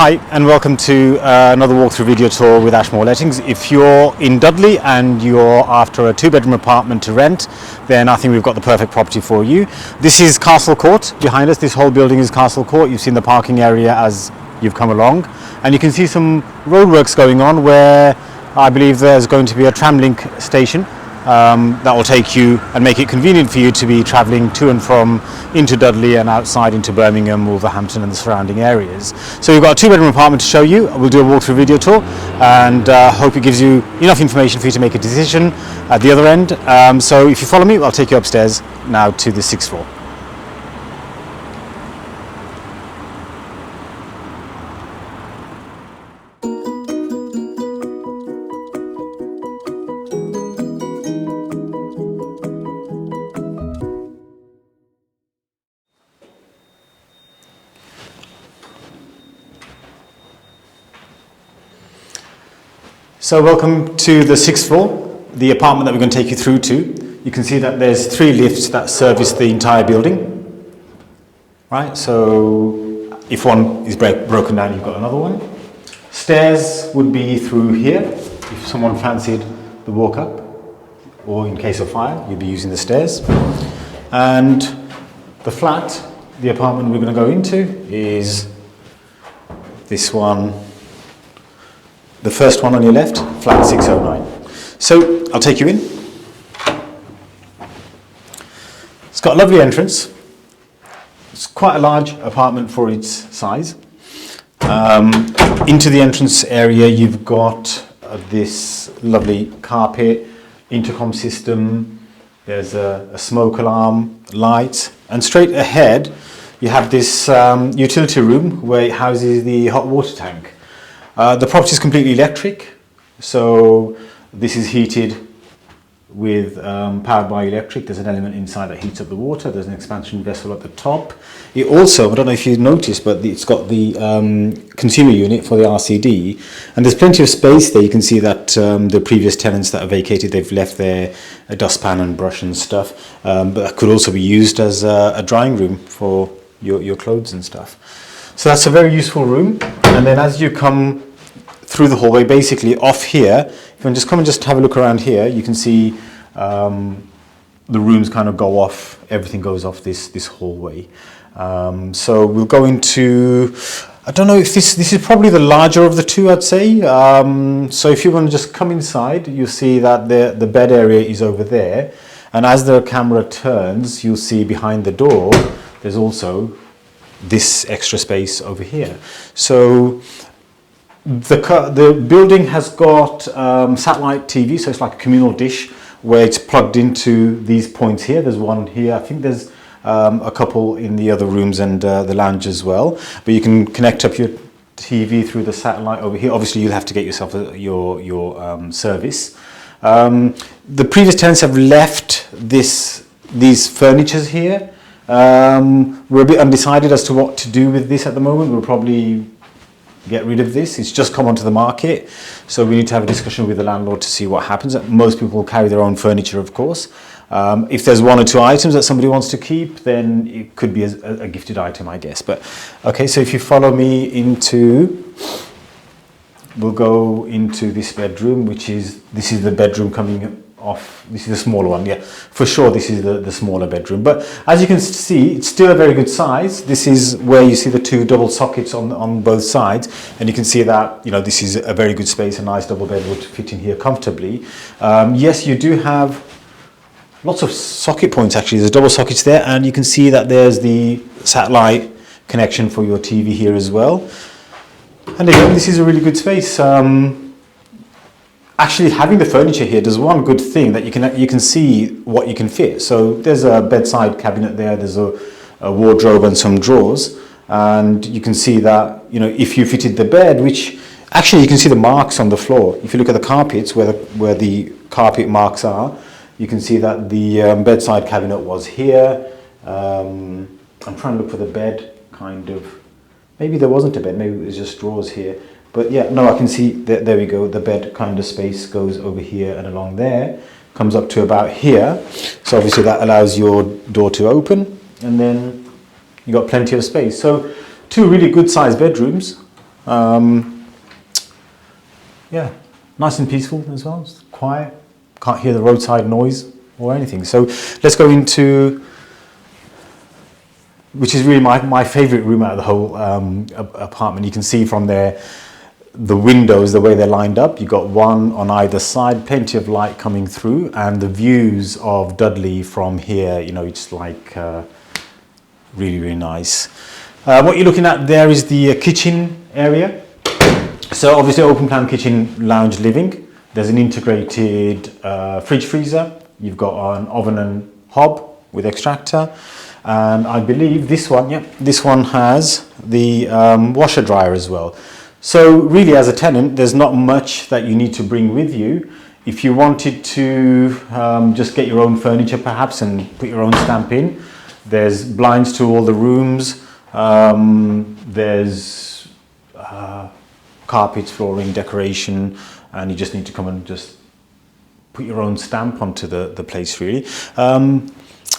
Hi and welcome to another walkthrough video tour with Ashmore Lettings. If you're in Dudley and you're after a 2-bedroom apartment to rent, then I think we've got the perfect property for you. This is Castle Court behind us. This whole building is Castle Court. You've seen the parking area as you've come along, and you can see some roadworks going on where I believe there's going to be a tramlink station that will take you and make it convenient for you to be travelling to and from into Dudley and outside into Birmingham, Wolverhampton and the surrounding areas. So we've got a 2-bedroom apartment to show you. We'll do a walkthrough video tour and hope it gives you enough information for you to make a decision at the other end. So if you follow me, I'll take you upstairs now to the 6th floor. So welcome to the 6th floor, the apartment that we're going to take you through to. You can see that there's 3 lifts that service the entire building. Right, so if one is broken down, you've got another one. Stairs would be through here, if someone fancied the walk up, or in case of fire, you'd be using the stairs. And the flat, the apartment we're going to go into is this one. The first one on your left, flat 609. So I'll take you in. It's got a lovely entrance. It's quite a large apartment for its size. Into the entrance area you've got this lovely carpet, intercom system, there's a smoke alarm, light, and straight ahead you have this utility room where it houses the hot water tank. The property is completely electric, so this is heated with powered by electric. There's an element inside that heats up the water. There's an expansion vessel at the top. It also, I don't know if you noticed, but it's got the consumer unit for the RCD, and there's plenty of space there. You can see that the previous tenants that are vacated, they've left their dustpan and brush and stuff, but that could also be used as a drying room for your clothes and stuff. So that's a very useful room. And then as you come through the hallway, basically off here, if you just come and just have a look around here, you can see the rooms kind of go off, everything goes off this hallway. So we'll go into, I don't know if this is probably the larger of the two, I'd say. So if you want to just come inside, you'll see that the bed area is over there. And as the camera turns, you'll see behind the door, there's also this extra space over here. So the building has got satellite TV, so it's like a communal dish where it's plugged into these points here. There's one here. I think there's a couple in the other rooms and the lounge as well. But you can connect up your TV through the satellite over here. Obviously, you'll have to get yourself your service. The previous tenants have left these furnitures here. We're a bit undecided as to what to do with this at the moment. We'll probably get rid of this. It's just come onto the market, so we need to have a discussion with the landlord to see what happens. Most people carry their own furniture, of course. If there's 1 or 2 items that somebody wants to keep, then it could be a gifted item, I guess. But okay, so if you follow me we'll go into this bedroom, this is the bedroom coming off. This is the smaller one, yeah, for sure. This is the smaller bedroom, but as you can see, it's still a very good size. This is where you see the 2 double sockets on both sides, and you can see that, you know, this is a very good space. A nice double bed would fit in here comfortably. Yes, you do have lots of socket points. Actually, there's double sockets there, and you can see that there's the satellite connection for your TV here as well. And again, this is a really good space. Actually, having the furniture here does one good thing, that you can see what you can fit. So there's a bedside cabinet there, there's a wardrobe and some drawers, and you can see that, you know, if you fitted the bed, which actually you can see the marks on the floor. If you look at the carpets, where the carpet marks are, you can see that the bedside cabinet was here. I'm trying to look for the bed, kind of. Maybe there wasn't a bed, maybe it was just drawers here. But yeah, no, I can see that, there we go, the bed kind of space goes over here and along there, comes up to about here. So obviously that allows your door to open, and then you got plenty of space. So 2 really good sized bedrooms. Yeah, nice and peaceful as well. It's quiet. Can't hear the roadside noise or anything. So let's go into, which is really my favorite room out of the whole apartment. You can see from there the windows, the way they're lined up. You've got one on either side, plenty of light coming through, and the views of Dudley from here, you know, it's like really, really nice. What you're looking at there is the kitchen area. So obviously open plan kitchen, lounge, living. There's an integrated fridge freezer. You've got an oven and hob with extractor. And I believe this one, this one has the washer dryer as well. So really as a tenant, there's not much that you need to bring with you. If you wanted to just get your own furniture perhaps and put your own stamp in, there's blinds to all the rooms. There's carpets, flooring, decoration, and you just need to come and just put your own stamp onto the place really.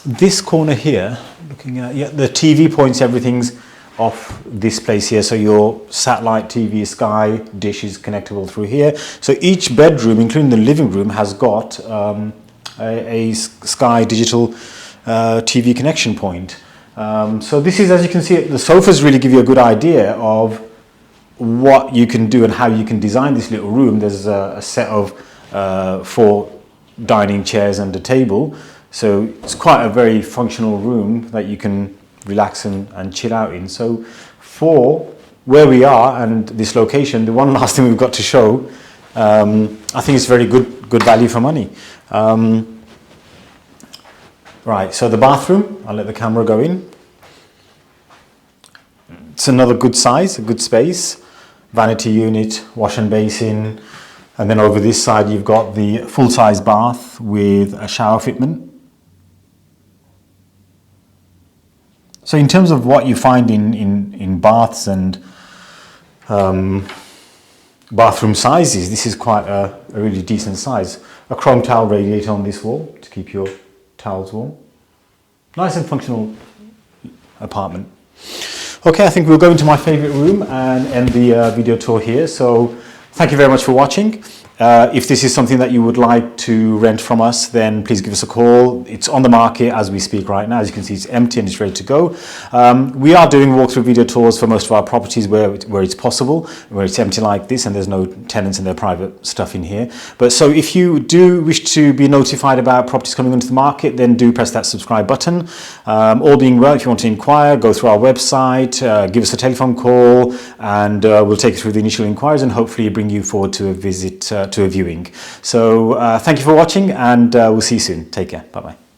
This corner here, looking at, the TV points, everything's off this place here. So your satellite TV, Sky dish is connectable through here. So each bedroom, including the living room, has got a Sky digital TV connection point. So this is, as you can see, the sofas really give you a good idea of what you can do and how you can design this little room. There's a set of 4 dining chairs and a table. So it's quite a very functional room that you can relax and chill out in. So for where we are and this location, the one last thing we've got to show, I think it's very good value for money. Right, so the bathroom, I'll let the camera go in. It's another good size, a good space. Vanity unit, wash and basin. And then over this side, you've got the full-size bath with a shower fitment. So in terms of what you find in baths and bathroom sizes, this is quite a really decent size. A chrome towel radiator on this wall to keep your towels warm. Nice and functional apartment. Okay, I think we'll go into my favorite room and end the video tour here. So thank you very much for watching. If this is something that you would like to rent from us, then please give us a call. It's on the market as we speak right now. As you can see, it's empty and it's ready to go. We are doing walkthrough video tours for most of our properties where it's possible, where it's empty like this and there's no tenants and their private stuff in here. But so if you do wish to be notified about properties coming onto the market, then do press that subscribe button. All being well, if you want to inquire, go through our website, give us a telephone call, and we'll take you through the initial inquiries and hopefully bring you forward to a visit, to a viewing. So thank you for watching, and we'll see you soon. Take care. Bye bye.